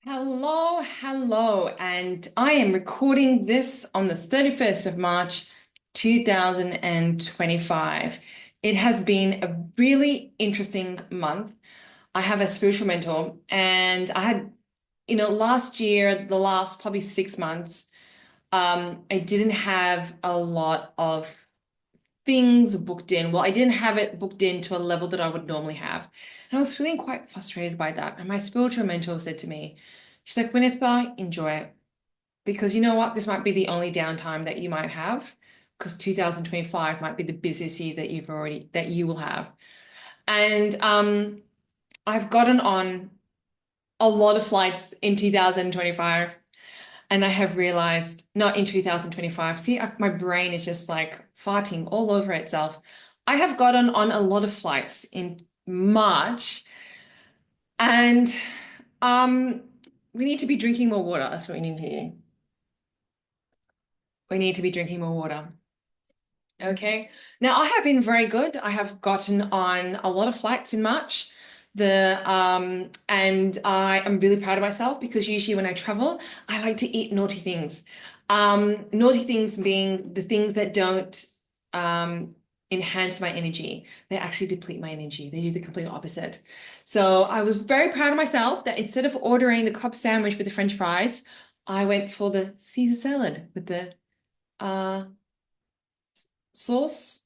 Hello, and I am recording this on the 31st of March, 2025. It has been a really interesting month. I have a spiritual mentor, and I had, last year, the last probably 6 months, I didn't have a lot of things booked in. Well, I didn't have it booked in to a level that I would normally have. And I was feeling quite frustrated by that. And my spiritual mentor said to me, she's like, Winifred, enjoy it. Because you know what? This might be the only downtime that you might have. Because 2025 might be the busiest year that you will have. And I've gotten on a lot of flights in 2025. And I have realized, not in 2025, see, my brain is just like farting all over itself. I have gotten on a lot of flights in March, and um, we need to be drinking more water. That's what we need to do. We need to be drinking more water. Okay. Now, I have been very good. I have gotten on a lot of flights in March. And I am really proud of myself because usually when I travel, I like to eat naughty things. Naughty things being the things that don't enhance my energy. They actually deplete my energy. They do the complete opposite. So I was very proud of myself that instead of ordering the club sandwich with the French fries, I went for the Caesar salad with the uh sauce,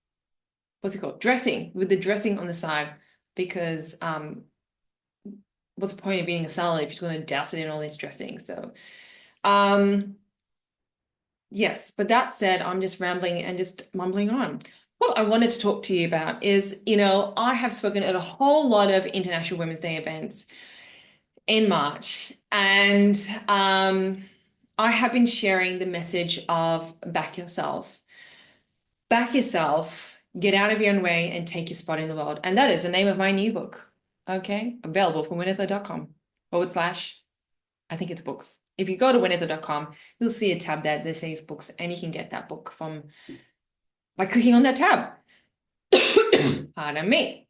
what's it called? Dressing, with the dressing on the side. Because what's the point of eating a salad if you're going to douse it in all this dressing? So um yes, but that said, I'm just rambling and just mumbling on. What I wanted to talk to you about is, I have spoken at a whole lot of International Women's Day events in March, and I have been sharing the message of back yourself, get out of your own way, and take your spot in the world. And that is the name of my new book. Okay, available from winifred.com/, I think it's books. If you go to winifred.com, you'll see a tab there that says books, and you can get that book from by clicking on that tab. Pardon me.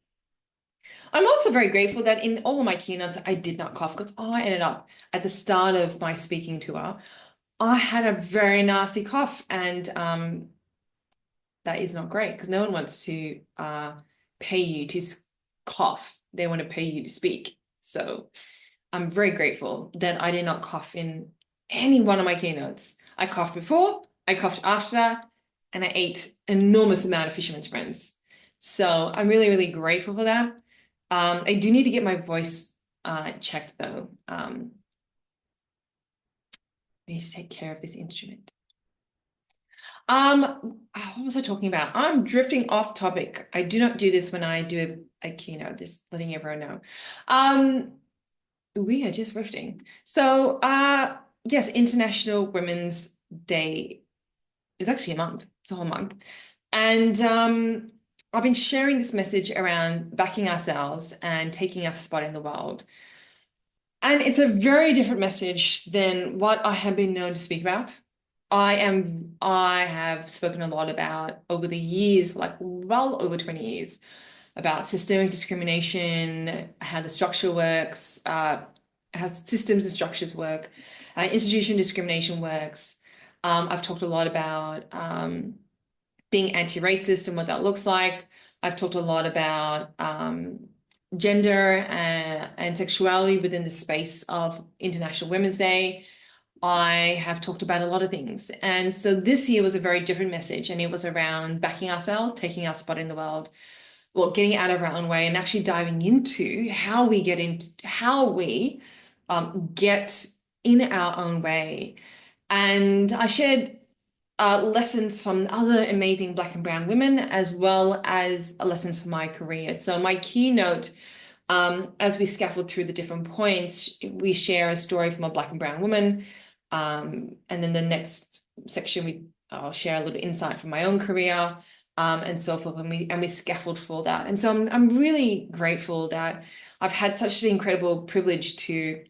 I'm also very grateful that in all of my keynotes, I did not cough because I ended up at the start of my speaking tour. I had a very nasty cough, and that is not great because no one wants to pay you to cough. They want to pay you to speak. So I'm very grateful that I did not cough in any one of my keynotes. I coughed before, I coughed after, and I ate an enormous amount of fisherman's friends. So I'm really, really grateful for that. I do need to get my voice checked though. I need to take care of this instrument. What was I talking about? I'm drifting off topic. I do not do this when I do a keynote, just letting everyone know. We are just drifting. So, yes, International Women's Day is actually a month. It's a whole month. And I've been sharing this message around backing ourselves and taking our spot in the world. And it's a very different message than what I have been known to speak about. I have spoken a lot about over the years, like well over 20 years, about systemic discrimination, how the structure works, how systems and structures work, institution discrimination works. I've talked a lot about being anti-racist and what that looks like. I've talked a lot about gender and sexuality within the space of International Women's Day. I have talked about a lot of things. And so this year was a very different message, and it was around backing ourselves, taking our spot in the world, well, getting out of our own way and actually diving into how we get in our own way. And I shared lessons from other amazing Black and Brown women, as well as lessons from my career. So my keynote, as we scaffold through the different points, we share a story from a Black and Brown woman. And then the next section, I'll share a little insight from my own career, and so forth. And we scaffold for that. And so I'm really grateful that I've had such an incredible privilege to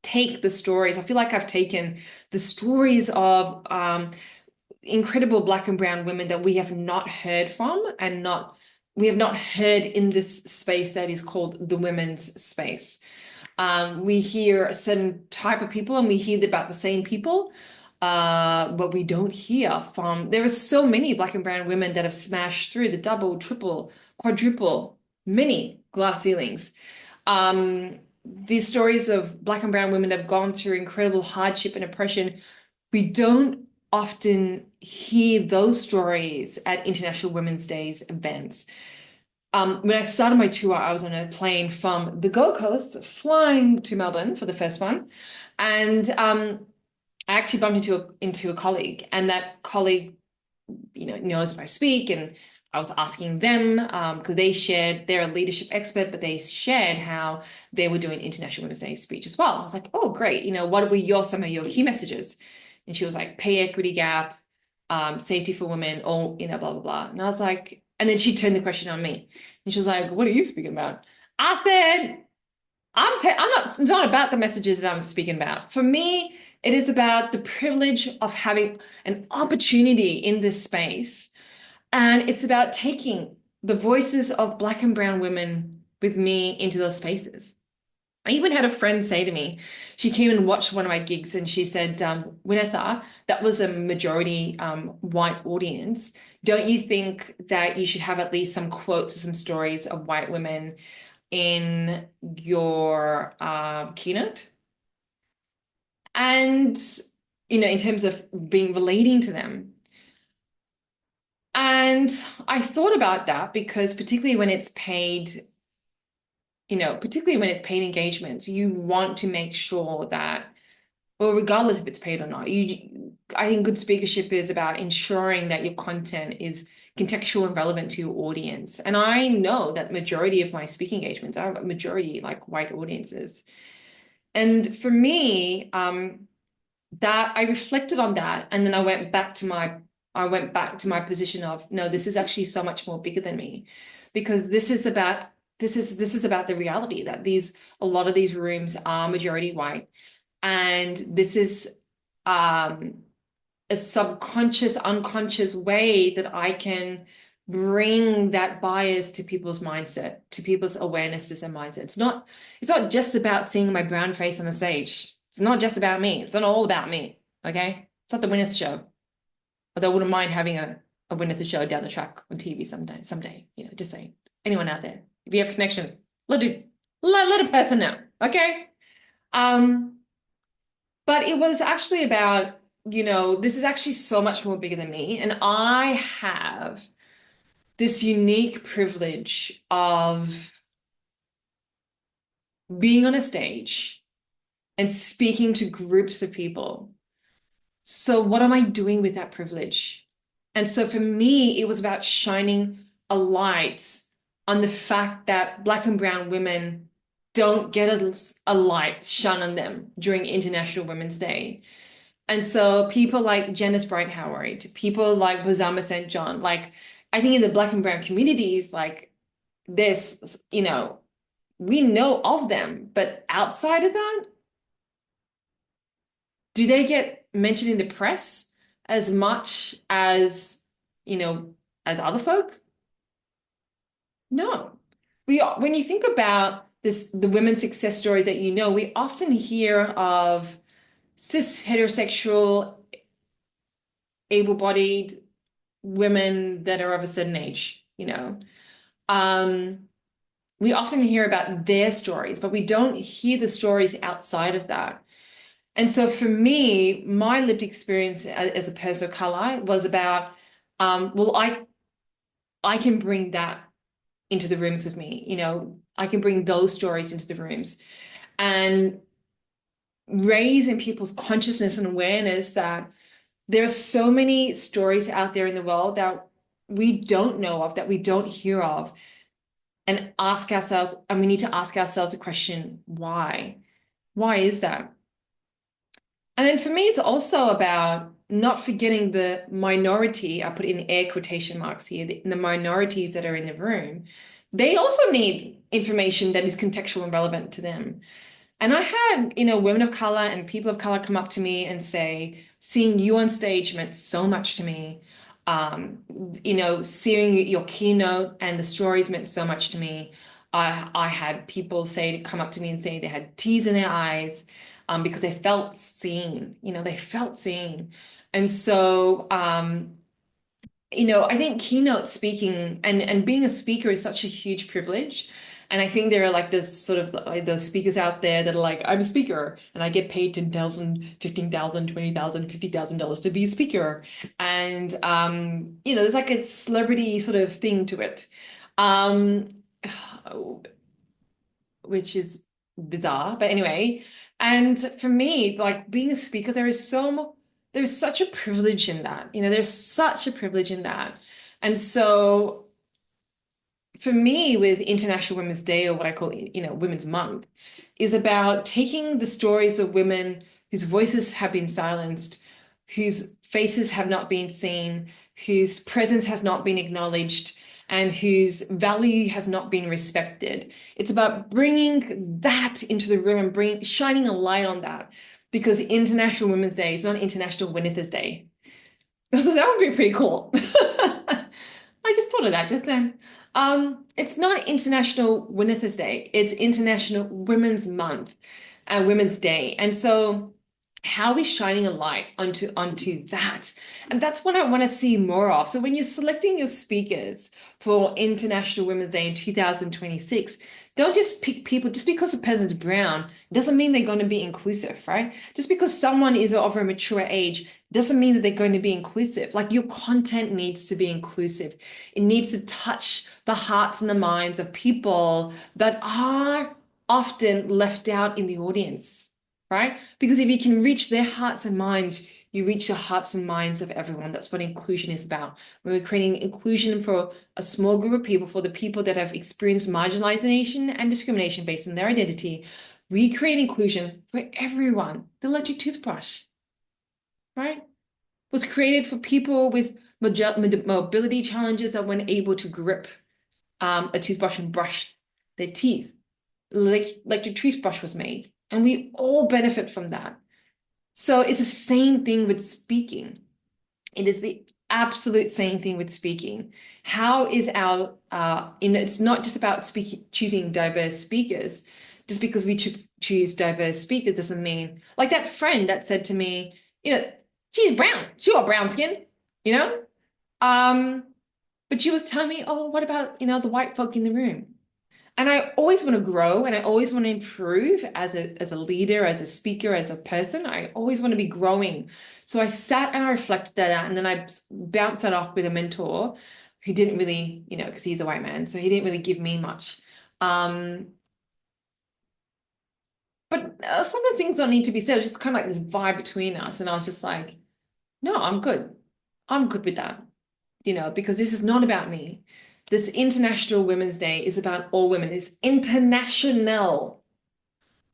take the stories. I feel like I've taken the stories of incredible Black and Brown women that we have not heard from, we have not heard in this space that is called the women's space. We hear a certain type of people and we hear about the same people. But we don't hear from, there are so many black and brown women that have smashed through the double, triple, quadruple, many glass ceilings. These stories of black and brown women that have gone through incredible hardship and oppression, we don't often hear those stories at International Women's Days events. When I started my tour, I was on a plane from the Gold Coast, flying to Melbourne for the first one. And I actually bumped into a colleague, and that colleague, knows if I speak, and I was asking them because they shared, they're a leadership expert, but they shared how they were doing International Women's Day speech as well. I was like, oh, great. What were some of your key messages? And she was like, pay equity gap, safety for women, all, blah, blah, blah. And I was like, and then she turned the question on me. And she was like, what are you speaking about? I said, I'm not, it's not about the messages that I'm speaking about. For me, it is about the privilege of having an opportunity in this space. And it's about taking the voices of Black and brown women with me into those spaces. I even had a friend say to me, she came and watched one of my gigs and she said, Winitha, that was a majority white audience. Don't you think that you should have at least some quotes or some stories of white women in your keynote? And, in terms of being relating to them. And I thought about that because particularly when it's paid, particularly when it's paid engagements, you want to make sure that, well, regardless if it's paid or not, I think good speakership is about ensuring that your content is contextual and relevant to your audience. And I know that majority of my speaking engagements are majority like white audiences. And for me, that I reflected on that, and then I went back to my position of no, this is actually so much more bigger than me, because this is about the reality that a lot of these rooms are majority white, and this is a subconscious, unconscious way that I can bring that bias to people's mindset, to people's awarenesses and mindset. It's not just about seeing my brown face on the stage. It's not just about me. It's not all about me. Okay. It's not the Winnet show. Although I wouldn't mind having a Winnet show down the track on TV someday, just saying. Anyone out there, if you have connections, let a person know. Okay. But it was actually about, this is actually so much more bigger than me. And I have this unique privilege of being on a stage and speaking to groups of people. So what am I doing with that privilege? And so for me, it was about shining a light on the fact that Black and brown women don't get a light shone on them during International Women's Day. And so people like Janice Bright Howard, people like Bozama St. John, like I think in the Black and brown communities, like this, we know of them, but outside of that, do they get mentioned in the press as much as, as other folk? No. When you think about the women's success stories that we often hear of cis heterosexual able-bodied women that are of a certain age, we often hear about their stories, but we don't hear the stories outside of that. And so for me, my lived experience as a person of color was about, well, I can bring that into the rooms with me. I can bring those stories into the rooms and raise in people's consciousness and awareness that there are so many stories out there in the world that we don't know of, that we don't hear of, and we need to ask ourselves the question, why? Why is that? And then for me, it's also about not forgetting the minority, I put in air quotation marks here, the minorities that are in the room. They also need information that is contextual and relevant to them. And I had, women of color and people of color come up to me and say, seeing you on stage meant so much to me. Seeing your keynote and the stories meant so much to me. I had people come up to me and say they had tears in their eyes, because they felt seen, they felt seen. And so, I think keynote speaking and being a speaker is such a huge privilege. And I think there are like this sort of like those speakers out there that are like, I'm a speaker and I get paid 10,000, 15,000, 20,000, $50,000 to be a speaker. And there's like a celebrity sort of thing to it. Um, which is bizarre. But anyway, and for me, like being a speaker, there's such a privilege in that. There's such a privilege in that. And so for me, with International Women's Day, or what I call, Women's Month, is about taking the stories of women whose voices have been silenced, whose faces have not been seen, whose presence has not been acknowledged, and whose value has not been respected. It's about bringing that into the room and shining a light on that, because International Women's Day is not International Winifred's Day. So that would be pretty cool. I just thought of that just then. It's not International Winifred's Day. It's International Women's Month, Women's Day. And so how are we shining a light onto that? And that's what I want to see more of. So when you're selecting your speakers for International Women's Day in 2026, don't just pick people just because a person's brown doesn't mean they're going to be inclusive, right? Just because someone is of a mature age doesn't mean that they're going to be inclusive. Like your content needs to be inclusive. It needs to touch the hearts and the minds of people that are often left out in the audience, right? Because if you can reach their hearts and minds, you reach the hearts and minds of everyone. That's what inclusion is about. When we're creating inclusion for a small group of people, for the people that have experienced marginalization and discrimination based on their identity, we create inclusion for everyone. The electric toothbrush, right, was created for people with mobility challenges that weren't able to grip a toothbrush and brush their teeth. Electric toothbrush was made, and we all benefit from that. So it's the same thing with speaking. It is the absolute same thing with speaking. How is it's not just about choosing diverse speakers. Just because we choose diverse speakers doesn't mean, like that friend that said to me, she's brown, she got brown skin, you know? Um, but she was telling me, oh, what about, the white folk in the room? And I always want to grow and I always want to improve as a leader, as a speaker, as a person. I always want to be growing. So I sat and I reflected that and then I bounced that off with a mentor who didn't really, because he's a white man, so he didn't really give me much. But some of the things don't need to be said. It was just kind of like this vibe between us. And I was just like, no, I'm good. I'm good with that, because this is not about me. This International Women's Day is about all women. It's International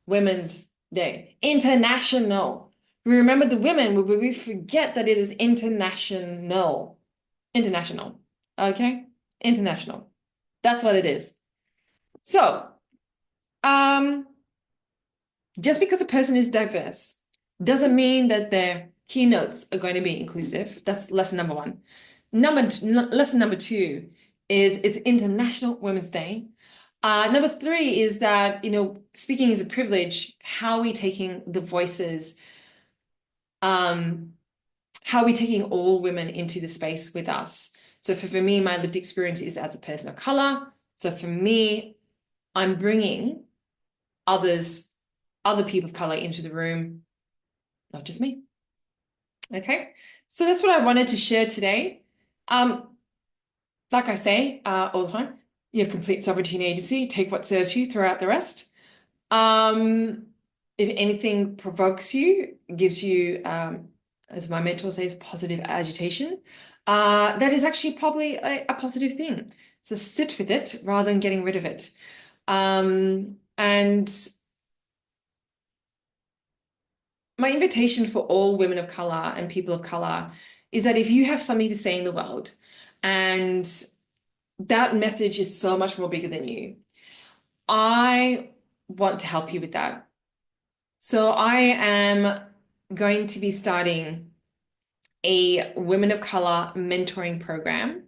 Women's Day. International. We remember the women, but we forget that it is international. International. Okay? International. That's what it is. So, just because a person is diverse doesn't mean that their keynotes are going to be inclusive. That's lesson number one. Lesson number two is it's International Women's Day. Number three is that, speaking is a privilege. How are we taking the voices? How are we taking all women into the space with us? So for me, my lived experience is as a person of color. So for me, I'm bringing other people of color into the room, not just me. Okay, so that's what I wanted to share today. Like I say all the time, you have complete sovereignty and agency. Take what serves you, throw out the rest. If anything provokes you, gives you, as my mentor says, positive agitation, that is actually probably a positive thing. So sit with it rather than getting rid of it. And my invitation for all women of color and people of color is that if you have something to say in the world and that message is so much more bigger than you, I want to help you with that. So I am going to be starting a women of color mentoring program.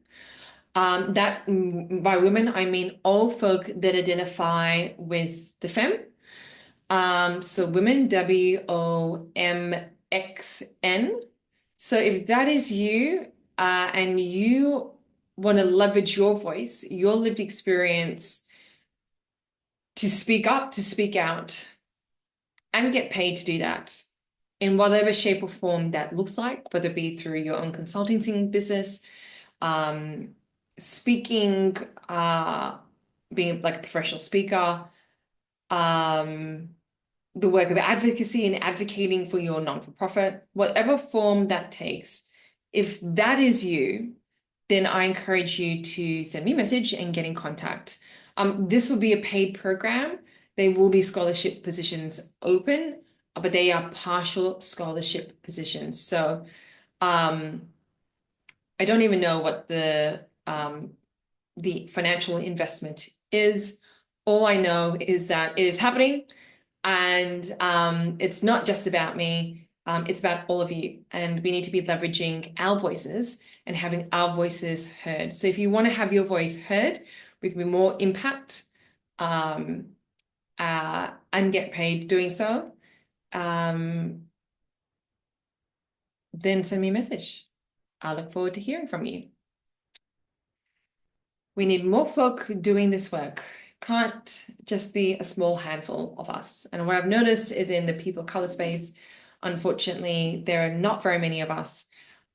That by women, I mean all folk that identify with the femme. So women, WOMXN. So if that is you, and you want to leverage your voice, your lived experience to speak up, to speak out, and get paid to do that in whatever shape or form that looks like, whether it be through your own consulting business, um, speaking, being like a professional speaker, um, the work of advocacy and advocating for your non-for-profit, whatever form that takes. If that is you, then I encourage you to send me a message and get in contact. This will be a paid program. There will be scholarship positions open, but they are partial scholarship positions. So I don't even know what the financial investment is. All I know is that it is happening, and it's not just about me. It's about all of you, and we need to be leveraging our voices and having our voices heard. So if you want to have your voice heard with more impact, and get paid doing so, then send me a message. I look forward to hearing from you. We need more folk doing this work. Can't just be a small handful of us. And what I've noticed is in the people of color space, unfortunately, there are not very many of us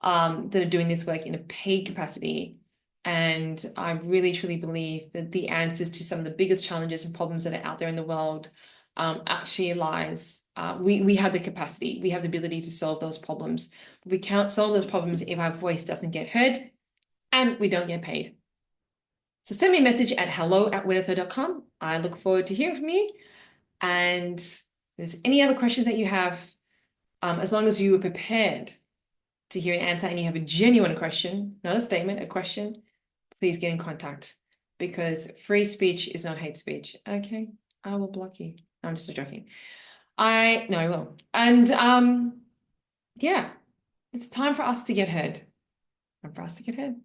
that are doing this work in a paid capacity. And I really truly believe that the answers to some of the biggest challenges and problems that are out there in the world actually lies. We have the capacity, we have the ability to solve those problems. But we can't solve those problems if our voice doesn't get heard and we don't get paid. So send me a message at hello@winifred.com. I look forward to hearing from you. And if there's any other questions that you have, as long as you are prepared to hear an answer and you have a genuine question, not a statement, a question, please get in contact, because free speech is not hate speech. Okay, I will block you. I'm just joking. I will. And yeah, it's time for us to get heard. And for us to get heard.